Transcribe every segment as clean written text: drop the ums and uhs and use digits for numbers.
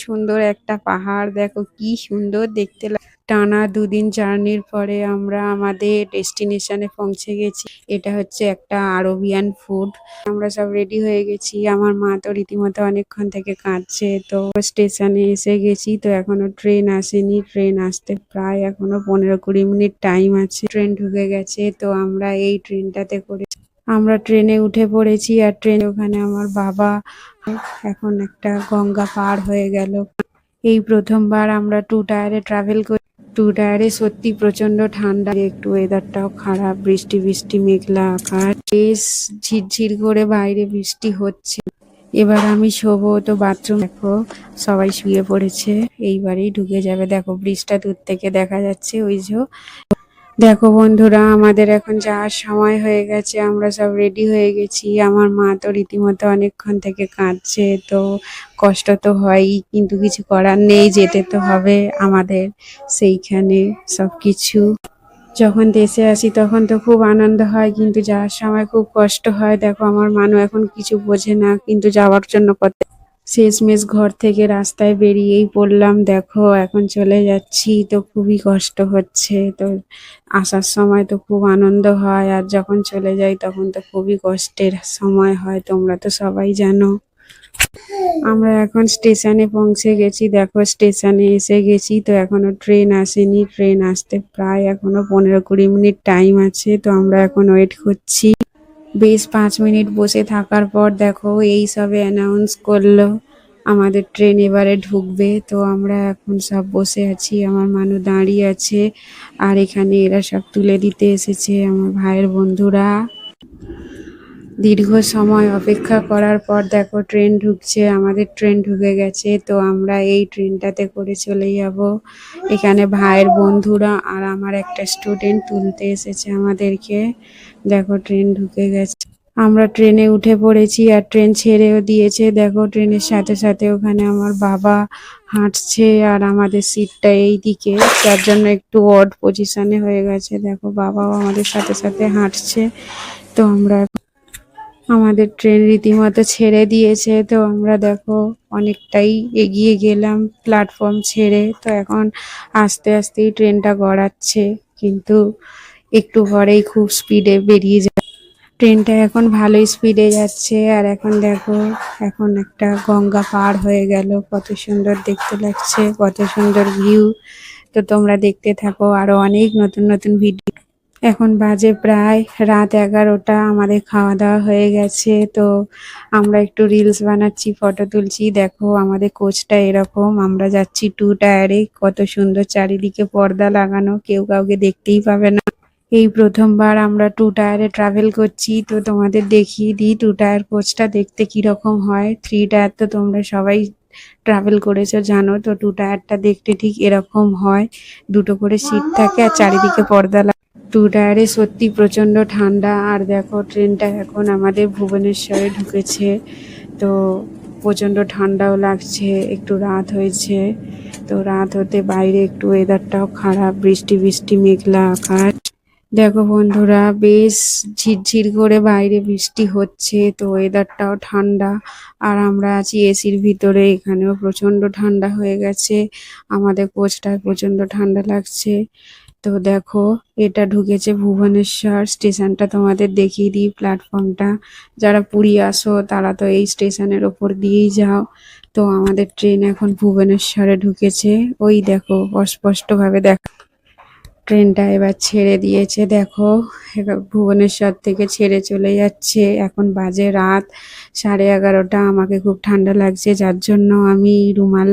সুন্দর একটা পাহাড়, দেখো কি সুন্দর দেখতে টানা দুদিন জার্নির পরে আমরা আমাদের ডেস্টিনেশনে পৌঁছে গেছি। এটা হচ্ছে একটা আরবিয়ান ফুড। আমরা সব রেডি হয়ে গেছি। আমার মা তো রীতিমতো অনেকক্ষণ থেকে কাঁদছে। তো স্টেশনে এসে গেছি, তো এখনো ট্রেন আসেনি। ট্রেন আসতে প্রায় এখনো 15-20 মিনিট টাইম আছে। ট্রেন ঢুকে গেছে, তো আমরা এই ট্রেনটাতে করে আমরা ট্রেনে উঠে পড়েছি। আর ট্রেনে ওখানে আমার বাবা এখন একটা গঙ্গা পার হয়ে গেল। এই প্রথমবার আমরা 2 টায়ারে ট্রাভেল করি। 2 টায়ারে সত্যি প্রচন্ড ঠান্ডা, একটু ওয়েদারটাও খারাপ, বৃষ্টি বৃষ্টি মেঘলা আকাশ, বেশ ঝিরঝির করে বাইরে বৃষ্টি হচ্ছে। এবার আমি শোবো, তো বাথরুম দেখো সবাই শুয়ে পড়েছে, এইবারেই ঢুকে যাবে। দেখো ব্রিজটা দূর থেকে দেখা যাচ্ছে, ওই যে। দেখো বন্ধুরা, আমাদের এখন যাওয়ার সময় হয়ে গেছে। আমরা সব রেডি হয়ে গেছি। আমার মা তো রীতিমতো অনেকক্ষণ থেকে কাঁদছে। তো কষ্ট তো হয়ই, কিন্তু কিছু করার নেই, যেতে তো হবে আমাদের সেইখানে। সবকিছু যখন দেশে আসি তখন তো খুব আনন্দ হয়, কিন্তু যাওয়ার সময় খুব কষ্ট হয়। দেখো আমার মানু এখন কিছু বোঝে না, কিন্তু যাওয়ার জন্য কত শেষমেশ ঘর থেকে রাস্তায় বেরিয়েই পড়লাম। দেখো এখন চলে যাচ্ছি, তো খুবই কষ্ট হচ্ছে। তো আসার সময় তো খুব আনন্দ হয়, আর যখন চলে যাই তখন তো খুবই কষ্টের সময় হয়, তোমরা তো সবাই জানো। আমরা এখন স্টেশনে পৌঁছে গেছি। দেখো স্টেশনে এসে গেছি, তো এখনো ট্রেন আসেনি। ট্রেন আসতে প্রায় এখনো 15-20 মিনিট টাইম আছে। তো আমরা এখন ওয়েট করছি। বেশ 5 মিনিট বসে থাকার পর দেখো এই সবে অ্যানাউন্স করলো আমাদের ট্রেন এবারে ঢুকবে। তো আমরা এখন সব বসে আছি, আমার মানু দাঁড়িয়ে আছে, আর এখানে এরা সব তুলে দিতে এসেছে, আমার ভাইয়ের বন্ধুরা। দীর্ঘ সময় অপেক্ষা করার পর দেখো ট্রেন ঢুকছে, আমাদের ট্রেন ঢুকে গেছে। তো আমরা এই ট্রেনটাতে করে চলে যাব। এখানে ভাইয়ের বন্ধুরা আর আমার একটা স্টুডেন্ট তুলতে এসেছে আমাদেরকে। দেখো ট্রেন ঢুকে গেছে, আমরা ট্রেনে উঠে পড়েছি, আর ট্রেন ছেড়েও দিয়েছে। দেখো ট্রেনের সাথে সাথে ওখানে আমার বাবা হাঁটছে, আর আমাদের সিটটা এই দিকে, যার জন্য একটু অড পজিশনে হয়ে গেছে। দেখো বাবাও আমাদের সাথে সাথে হাঁটছে। তো আমরা আমাদের ট্রেন রীতিমতো ছেড়ে দিয়েছে। তো আমরা দেখো অনেকটাই এগিয়ে গেলাম প্ল্যাটফর্ম ছেড়ে। তো এখন আস্তে আস্তেই ট্রেনটা গড়াচ্ছে, কিন্তু একটু পরেই খুব স্পিডে বেরিয়ে যায়। ট্রেনটা এখন ভালোই স্পিডে যাচ্ছে। আর এখন দেখো এখন একটা গঙ্গা পার হয়ে গেল, কত সুন্দর দেখতে লাগছে, কত সুন্দর ভিউ। তো তোমরা দেখতে থাকো আরো অনেক নতুন নতুন ভিডিও। এখন বাজে প্রায় রাত 11টা, আমাদের খাওয়া দাওয়া হয়ে গেছে। তো আমরা একটু রিলস বানাচ্ছি, ফটো তুলছি। দেখো আমাদের কোচটা এরকম, আমরা যাচ্ছি 2 টায়ারে, কত সুন্দর চারিদিকে পর্দা লাগানো, কেউ কাউকে দেখতেই পাবে না। এই প্রথমবার আমরা 2 টায়ারে ট্রাভেল করছি। তো তোমাদের দেখিয়ে দিই 2 টায়ার কোচটা দেখতে কিরকম হয়। 3 টায়ার তো তোমরা সবাই ট্রাভেল করেছো, জানো। তো 2 টায়ারটা দেখতে ঠিক এরকম হয়, দুটো করে সিট থাকে আর চারিদিকে পর্দা। 2 টায়ারে সত্যি প্রচন্ড ঠান্ডা। আর দেখো ট্রেনটা এখন আমাদের ভুবনেশ্বরে ঢুকেছে। তো প্রচন্ড ঠান্ডাও লাগছে, একটু রাত হয়েছে। তো রাত হতে বাইরে একটু ওয়েদারটাও খারাপ, বৃষ্টি বৃষ্টি মেঘলা আকাশ। দেখো বন্ধুরা, বেশ ঝিরঝির করে বাইরে বৃষ্টি হচ্ছে, তো ওয়েদারটাও ঠান্ডা। আর আমরা আছি এসির ভিতরে, এখানেও প্রচন্ড ঠান্ডা হয়ে গেছে। আমাদের কোচটায় প্রচন্ড ঠান্ডা লাগছে। তো দেখো এটা ঢুকেছে ভুবনেশ্বর স্টেশনটা, তোমাদের দেখিয়ে দিই প্ল্যাটফর্মটা। যারা পুরী আসো তারা তো এই স্টেশনের ওপর দিয়েই যাও। তো আমাদের ট্রেন এখন ভুবনেশ্বরে ঢুকেছে, ওই দেখো অস্পষ্ট ভাবে দেখা। ট্রেনটা এবার ছেড়ে দিয়েছে, দেখো এবার ভুবনেশ্বর থেকে ছেড়ে চলে যাচ্ছে। এখন বাজে রাত 11:30। আমাকে খুব ঠান্ডা লাগছে, যার জন্য আমি রুমাল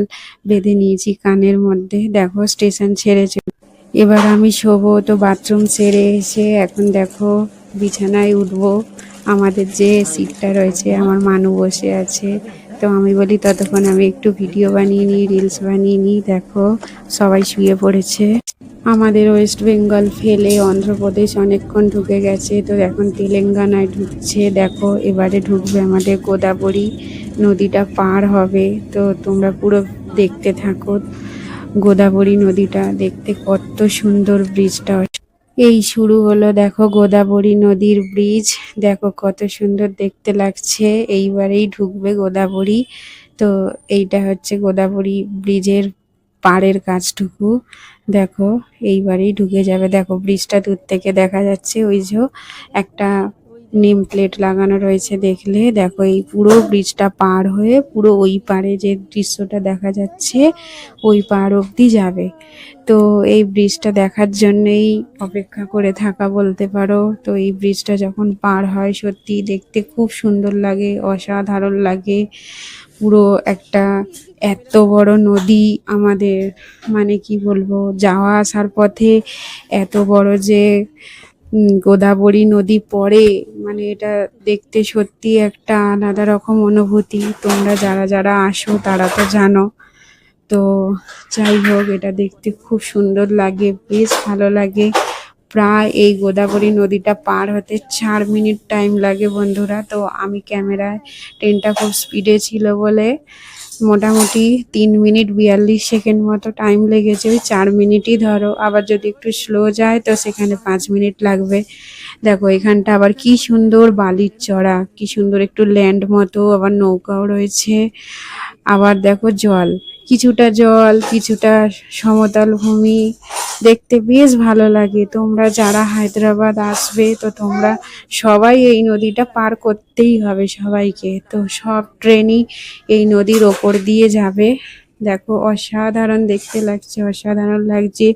বেঁধে নিয়েছি কানের মধ্যে। দেখো স্টেশন ছেড়ে এবার আমি শোবো। তো বাথরুম সেরে এসে এখন দেখো বিছানায় উঠবো। আমাদের যে সিটটা রয়েছে, আমার মানু বসে আছে। তো আমি বলি ততক্ষণ আমি একটু ভিডিও বানিয়ে নিই, রিলস বানিয়ে নিই। দেখো সবাই শুয়ে পড়েছে। আমাদের ওয়েস্ট বেঙ্গল ফেলে অন্ধ্রপ্রদেশ অনেকক্ষণ ঢুকে গেছে। তো এখন তেলেঙ্গানায় ঢুকছে। দেখো এবারে ঢুকবে আমাদের গোদাবরী নদীটা পার হবে। তো তোমরা পুরো দেখতে থাকো। গোদাবরী নদীটা দেখতে কত সুন্দর, ব্রিজটা এই শুরু হলো। দেখো গোদাবরী নদীর ব্রিজ, দেখো কত সুন্দর দেখতে লাগছে। এইবারেই ঢুকবে গোদাবরী। তো এইটা হচ্ছে গোদাবরী ব্রিজের পাড়ের কাজটুকু। দেখো এইবারেই ঢুকে যাবে। দেখো ব্রিজটা দূর থেকে দেখা যাচ্ছে, ওই যে একটা নেম প্লেট লাগানো রয়েছে, দেখলে দেখো এই পুরো ব্রিজটা পার হয়ে পুরো ওই পারে যে দৃশ্যটা দেখা যাচ্ছে ওই পার অবধি যাবে। তো এই ব্রিজটা দেখার জন্যই অপেক্ষা করে থাকা বলতে পারো। তো এই ব্রিজটা যখন পার হয় সত্যি দেখতে খুব সুন্দর লাগে, অসাধারণ লাগে। পুরো একটা এত বড় নদী আমাদের, মানে কি বলবো, যাওয়া আসার পথে এত বড় যে গোদাবরী নদী পড়ে, মানে এটা দেখতে সত্যি একটা আলাদা রকম অনুভূতি। তোমরা যারা যারা আসো তারা তো জানো। তো যাই হোক, এটা দেখতে খুব সুন্দর লাগে, বেশ ভালো লাগে। প্রায় এই গোদাবরী নদীটা পার হতে 4 মিনিট টাইম লাগে বন্ধুরা। তো আমি ক্যামেরায় ট্রেনটা খুব স্পিডে ছিল বলে মোটামুটি 3 মিনিট 42 সেকেন্ড মতো টাইম লেগেছে। ওই 4 মিনিটই ধরো, আবার যদি একটু স্লো যায় তো সেখানে 5 মিনিট লাগবে। দেখো এখানটা আবার কি সুন্দর বালির চড়া, কি সুন্দর একটু ল্যান্ড মতো, আবার নৌকাও রয়েছে। আবার দেখো জল, কিছুটা জল কিছুটা সমতল ভূমি, দেখতে বেশ ভালো লাগে। তোমরা যারা হায়দ্রাবাদ আসবে তো তোমরা সবাই এই নদীটা পার করতেই হবে সবাইকে। তো সব ট্রেনই এই নদীর ওপর দিয়ে যাবে। দেখো অসাধারণ দেখতে লাগছে, অসাধারণ লাগছে।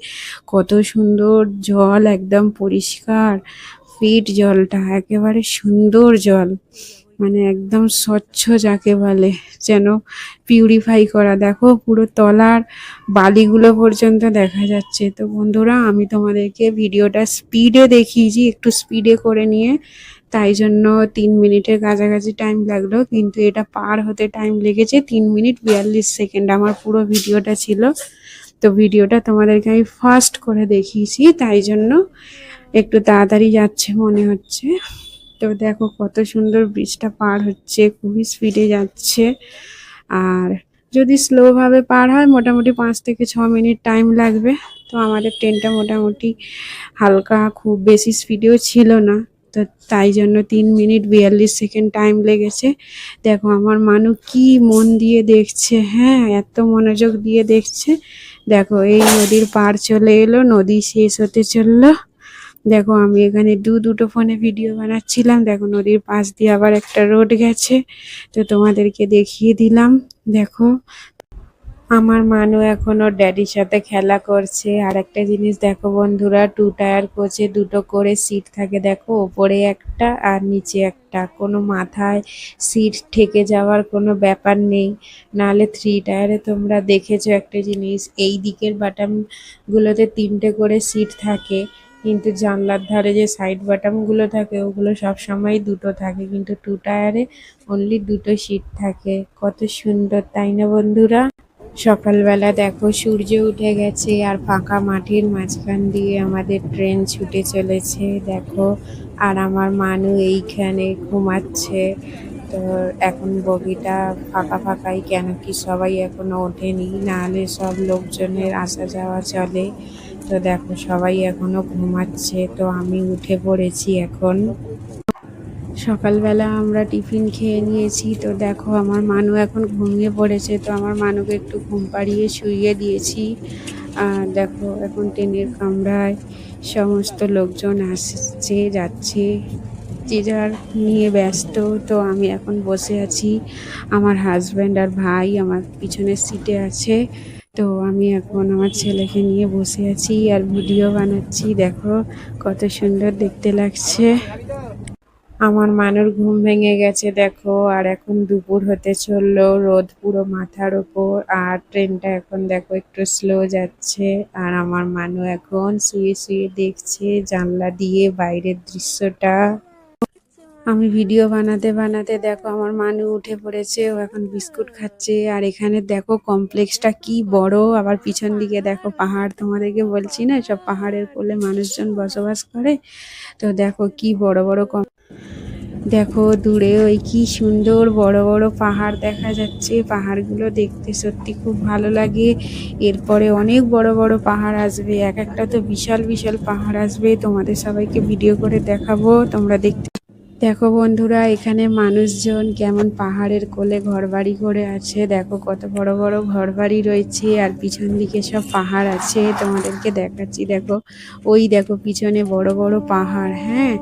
কত সুন্দর জল, একদম পরিষ্কার ফিট জলটা, একেবারে সুন্দর জল, মানে একদম স্বচ্ছ যাকে বলে, যেন পিউরিফাই করা। দেখো পুরো তলার বালিগুলো পর্যন্ত দেখা যাচ্ছে। তো বন্ধুরা আমি তোমাদেরকে ভিডিওটা স্পিডে দেখিয়েছি, একটু স্পিডে করে নিয়ে, তাই জন্য 3 মিনিটের কাছাকাছি টাইম লাগলো, কিন্তু এটা পার হতে টাইম লেগেছে 3 মিনিট 42 সেকেন্ড। আমার পুরো ভিডিওটা ছিল, তো ভিডিওটা তোমাদেরকে আমি ফাস্ট করে দেখিয়েছি, তাই জন্য একটু তাড়াতাড়ি যাচ্ছে মনে হচ্ছে। তো দেখো কত সুন্দর ব্রিজটা পার হচ্ছে, খুবই স্পিডে যাচ্ছে। আর যদি স্লো ভাবে পার হয় মোটামুটি 5 থেকে 6 মিনিট টাইম লাগবে। তো আমাদের ট্রেনটা মোটামুটি হালকা, খুব বেশি স্পিডেও ছিল না, তো তাই জন্য 3 মিনিট 42 সেকেন্ড টাইম লেগেছে। দেখো আমার মানু কি মন দিয়ে দেখছে, হ্যাঁ এত মনোযোগ দিয়ে দেখছে। দেখো এই নদীর পার চলে এলো, নদী শেষ হতে চললো। দেখো আমি এখানে দুটো ফোনে ভিডিও বানাচ্ছিলাম। দেখো নদীর পাশ দিয়ে আবার একটা রোড গেছে, তো তোমাদেরকে দেখিয়ে দিলাম। দেখো আমার মানু এখন ওর ড্যাডির সাথে খেলা করছে। আর একটা জিনিস দেখো বন্ধুরা, 2 টায়ার কোচে 2টো করে সিট থাকে। দেখো ওপরে একটা আর নিচে একটা, কোনো মাথায় সিট ঠেকে যাওয়ার কোনো ব্যাপার নেই। নাহলে 3 টায়ারে তোমরা দেখেছো একটা জিনিস, এই দিকের বাটামগুলোতে 3টে করে সিট থাকে, কিন্তু জানলার ধারে যে সাইড বাটামগুলো থাকে ওগুলো সবসময় 2টো থাকে, কিন্তু 2 টায়ারে অনলি 2টো সিট থাকে। কত সুন্দর তাই না বন্ধুরা? সকালবেলা দেখো সূর্য উঠে গেছে আর ফাঁকা মাঠের মাঝখান দিয়ে আমাদের ট্রেন ছুটে চলেছে। দেখো আর আমার মানু এইখানে ঘুমাচ্ছে। তো এখন বগিটা ফাঁকা ফাঁকাই, কেন কি সবাই এখনো ওঠেনি, নাহলে সব লোকজনের আসা যাওয়া চলে। তো দেখো সবাই এখনো ঘুমাচ্ছে, তো আমি উঠে পড়েছি এখন। সকালবেলা আমরা টিফিন খেয়ে নিয়েছি। তো দেখো আমার মানু এখন ঘুমিয়ে পড়েছে, তো আমার মানুকে একটু ঘুম পাড়িয়ে শুইয়ে দিয়েছি। আর দেখো এখন ট্রেনের কামরায় সমস্ত লোকজন আসছে যাচ্ছে, যে যার নিয়ে ব্যস্ত। তো আমি এখন বসে আছি, আমার হাজব্যান্ড আর ভাই আমার পিছনের সিটে আছে। তো আমি এখন আমার ছেলেকে নিয়ে বসে আছি আর ভিডিও বানাচ্ছি। দেখো কত সুন্দর দেখতে লাগছে। আমার মানুর ঘুম ভেঙে গেছে দেখো, আর এখন দুপুর হতে চললো, রোদ পুরো মাথার ওপর, আর ট্রেনটা এখন দেখো একটু স্লো যাচ্ছে। আর আমার মানু এখন শুয়ে শুয়ে দেখছে জানলা দিয়ে বাইরের দৃশ্যটা। আমি ভিডিও বানাতে বানাতে দেখো আমার মানু উঠে পড়েছে, ও এখন বিস্কুট খাচ্ছে। আর এখানে দেখো কমপ্লেক্সটা কি বড়, আবার পিছন দিকে দেখো পাহাড়, তোমাদেরকে বলছি না সব পাহাড়ের কোলে মানুষজন বসবাস করে। তো দেখো কি বড় বড় দেখো দূরে ওই কি সুন্দর বড় বড় পাহাড় দেখা যাচ্ছে। পাহাড়গুলো দেখতে সত্যি খুব ভালো লাগে। এরপরে অনেক বড় বড় পাহাড় আসবে, এক একটা তো বিশাল বিশাল পাহাড় আসবে, তোমাদের সবাইকে ভিডিও করে দেখাবো, তোমরা দেখতে। দেখো বন্ধুরা, এখানে মানুষজন কেমন পাহাড়ের কোলে ঘরবাড়ি করে আছে। দেখো কত বড় বড় ঘরবাড়ি রয়েছে, আর পিছন দিকে সব পাহাড় আছে। তোমাদেরকে দেখাচ্ছি, দেখো ওই দেখো পিছনে বড় বড় পাহাড়। হ্যাঁ,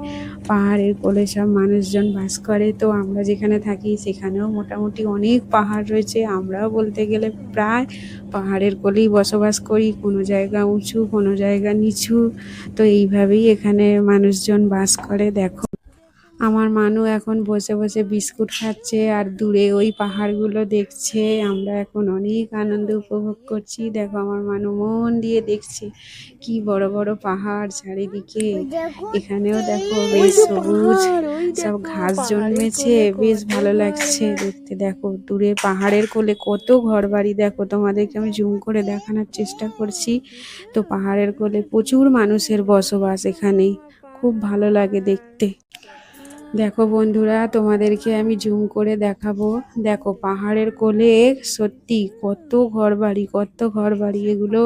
পাহাড়ের কোলে সব মানুষজন বাস করে। তো আমরা যেখানে থাকি সেখানেও মোটামুটি অনেক পাহাড় রয়েছে। আমরাও বলতে গেলে প্রায় পাহাড়ের কোলেই বসবাস করি। কোনো জায়গা উঁচু, কোনো জায়গা নিচু। তো এইভাবেই এখানে মানুষজন বাস করে। দেখো আমার মানু এখন বসে বসে বিস্কুট খাচ্ছে আর দূরে ওই পাহাড়গুলো দেখছে। আমরা এখন অনেক আনন্দ উপভোগ করছি। দেখো আমার মানু মন দিয়ে দেখছে কি বড় বড় পাহাড় চারিদিকে। এখানেও দেখো বেশ সবুজ সব ঘাস জন্মেছে, বেশ ভালো লাগছে দেখতে। দেখো দূরে পাহাড়ের কোলে কত ঘরবাড়ি। দেখো তোমাদেরকে আমি জুম করে দেখানোর চেষ্টা করছি। তো পাহাড়ের কোলে প্রচুর মানুষের বসবাস এখানে, খুব ভালো লাগে দেখতে। দেখো বন্ধুরা, তোমাদেরকে আমি জুম করে দেখাবো। দেখো পাহাড়ের কোলে সত্যি কত ঘরবাড়ি, কত ঘরবাড়ি। এগুলো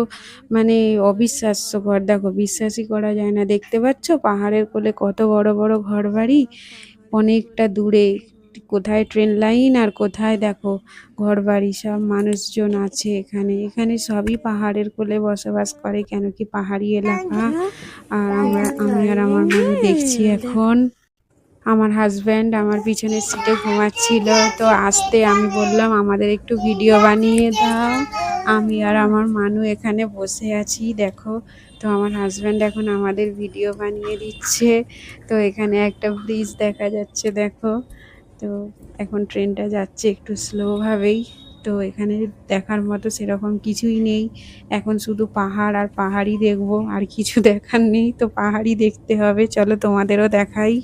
মানে অবিশ্বাস্যকর। দেখো বিশ্বাসই করা যায় না। দেখতে পাচ্ছ পাহাড়ের কোলে কত বড় বড় ঘরবাড়ি, অনেকটা দূরে। কোথায় ট্রেন লাইন আর কোথায় দেখো ঘরবাড়ি। সব মানুষজন আছে এখানে। এখানে সবই পাহাড়ের কোলে বসবাস করে, কেন কি পাহাড়ি এলাকা। আর আমি আর আমার মানুষ দেখছি এখন। আমার হাজব্যান্ড আমার পিছনের সিটে ঘুমাচ্ছিল। তো আসতে আমি বললাম আমাদের একটু ভিডিও বানিয়ে দাও। আমি আর আমার মানু এখানে বসে আছি। দেখো তো আমার হাজব্যান্ড এখন আমাদের ভিডিও বানিয়ে দিচ্ছে। তো এখানে একটা ব্রিজ দেখা যাচ্ছে। দেখো তো এখন ট্রেনটা যাচ্ছে একটু স্লোভাবেই। তো এখানে দেখার মতো সেরকম কিছুই নেই। এখন শুধু পাহাড় আর পাহাড়ই দেখবো, আর কিছু দেখার নেই। তো পাহাড়ই দেখতে হবে, চলো তোমাদেরও দেখাই।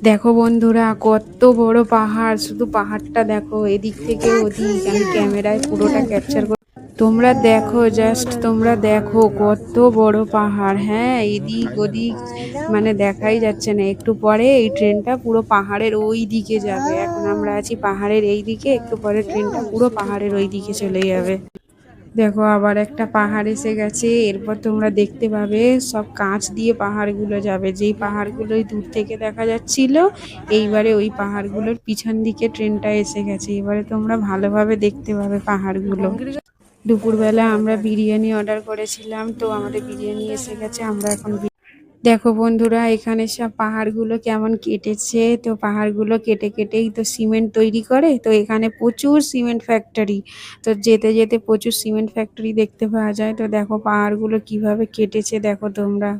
দেখো বন্ধুরা কত বড় পাহাড়, শুধু পাহাড়টা দেখো এদিক থেকে ওদিক। আমি ক্যামেরায় পুরোটা ক্যাপচার করি, তোমরা দেখো, জাস্ট তোমরা দেখো কত বড় পাহাড়। হ্যাঁ, এদিক ওদিক মানে দেখাই যাচ্ছে না। একটু পরে এই ট্রেনটা পুরো পাহাড়ের ওই দিকে যাবে। এখন আমরা আছি পাহাড়ের এই দিকে, একটু পরে ট্রেনটা পুরো পাহাড়ের ওই দিকে চলে যাবে। দেখো আবার একটা পাহাড় এসে গেছে। এরপর তোমরা দেখতে পাবে সব কাঁচ দিয়ে পাহাড়গুলো যাবে। যেই পাহাড়গুলোই দূর থেকে দেখা যাচ্ছিল, এইবারে ওই পাহাড়গুলোর পিছন দিকে ট্রেনটা এসে গেছে। এবারে তোমরা ভালোভাবে দেখতে পাবে পাহাড়গুলো। দুপুরবেলা আমরা বিরিয়ানি অর্ডার করেছিলাম, তো আমাদের বিরিয়ানি এসে গেছে। আমরা এখন দেখো বন্ধুরা, এখানে সব পাহাড়গুলো কেমন কেটেছে। তো পাহাড়গুলো কেটে কেটেই তো সিমেন্ট তৈরি করে। তো এখানে প্রচুর সিমেন্ট ফ্যাক্টরি। তো যেতে যেতে প্রচুর সিমেন্ট ফ্যাক্টরি দেখতে পাওয়া যায়। তো দেখো পাহাড়গুলো কিভাবে কেটেছে দেখো তোমরা।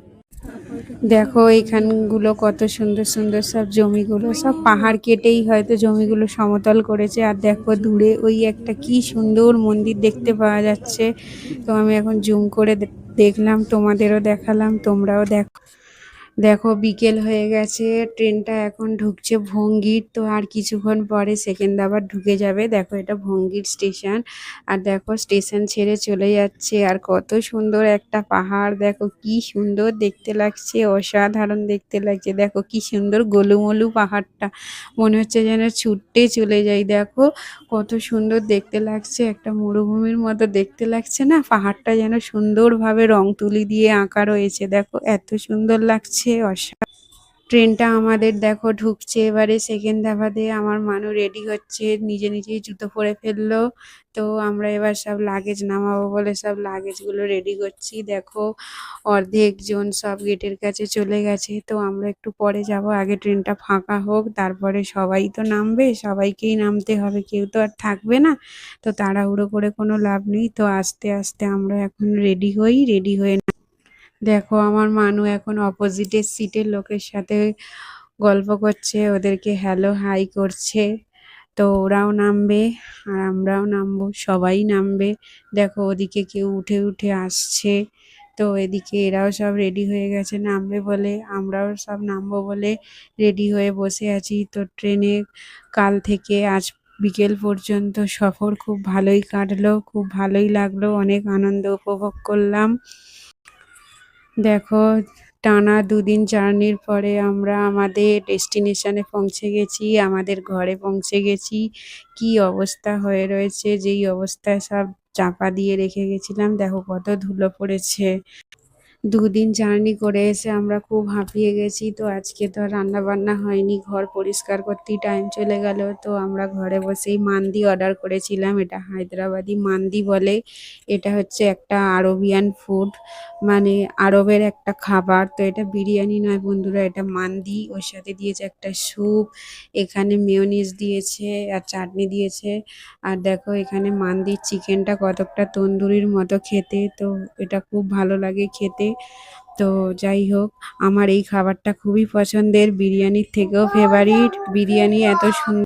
দেখো এইখানগুলো কত সুন্দর সুন্দর সব জমিগুলো, সব পাহাড় কেটেই হয়তো জমিগুলো সমতল করেছে। আর দেখো দূরে ওই একটা কি সুন্দর মন্দির দেখতে পাওয়া যাচ্ছে। তো আমি এখন জুম করে দেখলাম, তোমাদেরও দেখালাম, তোমরাও দেখো। দেখো বিকেল হয়ে গেছে, ট্রেনটা এখন ঢুকছে ভঙ্গির। তো আর কিছুক্ষণ পরে সেকেন্দ্রাবাদ ঢুকে যাবে। দেখো এটা ভঙ্গির স্টেশন। আর দেখো স্টেশন ছেড়ে চলে যাচ্ছে। আর কত সুন্দর একটা পাহাড়, দেখো কি সুন্দর দেখতে লাগছে, অসাধারণ দেখতে লাগছে। দেখো কি সুন্দর গোলুমলু পাহাড়টা, মনে হচ্ছে যেন ছুটে চলে যাই। দেখো কত সুন্দর দেখতে লাগছে, একটা মরুভূমির মতো দেখতে লাগছে না। পাহাড়টা যেন সুন্দরভাবে রং তুলি দিয়ে আঁকা রয়েছে। দেখো এত সুন্দর লাগছে। ট্রেনটা আমাদের দেখো ঢুকছে এবারে সেকেন্দ্রাবাদে। আমার মানু রেডি হচ্ছে, নিজে নিজেই জুতো পরে ফেললো। তো আমরা এবার সব লাগেজ নামাবো বলে সব লাগেজগুলো রেডি করছি। দেখো অর্ধেক জন সব গেটের কাছে চলে গেছে। তো আমরা একটু পরে যাব, আগে ট্রেনটা ফাঁকা হোক, তারপরে সবাই তো নামবে, সবাইকেই নামতে হবে, কেউ তো আর থাকবে না। তো তাড়াহুড়ো করে কোনো লাভ নেই। তো আস্তে আস্তে আমরা এখন রেডি হই। রেডি হয়ে দেখো আমার মানু এখন অপোজিটের সিটের লোকের সাথে গল্প করছে, ওদেরকে হ্যালো হাই করছে। তো ওরাও নামবে আর আমরাও নামবো, সবাই নামবে। দেখো ওদিকে কেউ উঠে উঠে আসছে। তো এদিকে এরাও সব রেডি হয়ে গেছে নামবে বলে, আমরাও সব নামবো বলে রেডি হয়ে বসে আছি। তো ট্রেনে কাল থেকে আজ বিকেল পর্যন্ত সফর খুব ভালোই কাটলো, খুব ভালোই লাগলো, অনেক আনন্দ উপভোগ করলাম। দেখো টানা দুদিন জার্নির পরে আমরা আমাদের ডেস্টিনেশনে পৌঁছে গেছি, আমাদের ঘরে পৌঁছে গেছি। কি অবস্থা হয়ে রয়েছে, যেই অবস্থায় সব চাপা দিয়ে রেখে গেছিলাম, দেখো কত ধুলো পড়েছে। দুদিন জার্নি করে এসে আমরা খুব হাঁপিয়ে গেছি। তো আজকে তো আর রান্না বান্না হয়নি, ঘর পরিষ্কার করতেই টাইম চলে গেল। তো আমরা ঘরে বসেই মান্দি অর্ডার করেছিলাম। এটা হায়দ্রাবাদি মান্দি বলে। এটা হচ্ছে একটা আরবিয়ান ফুড, মানে আরবের একটা খাবার। তো এটা বিরিয়ানি নয় বন্ধুরা, এটা মান্দি। ওর সাথে দিয়েছে একটা স্যুপ, এখানে মেয়োনিজ দিয়েছে আর চাটনি দিয়েছে। আর দেখো এখানে মান্দির চিকেনটা কতকটা তন্দুরির মতো খেতে। তো এটা খুব ভালো লাগে খেতে। তো যাই হোক, আমার এই খাবারটা খুবই পছন্দের, বিরিয়ানির থেকেও ফেভারিট। বিরিয়ানি এত সুন্দর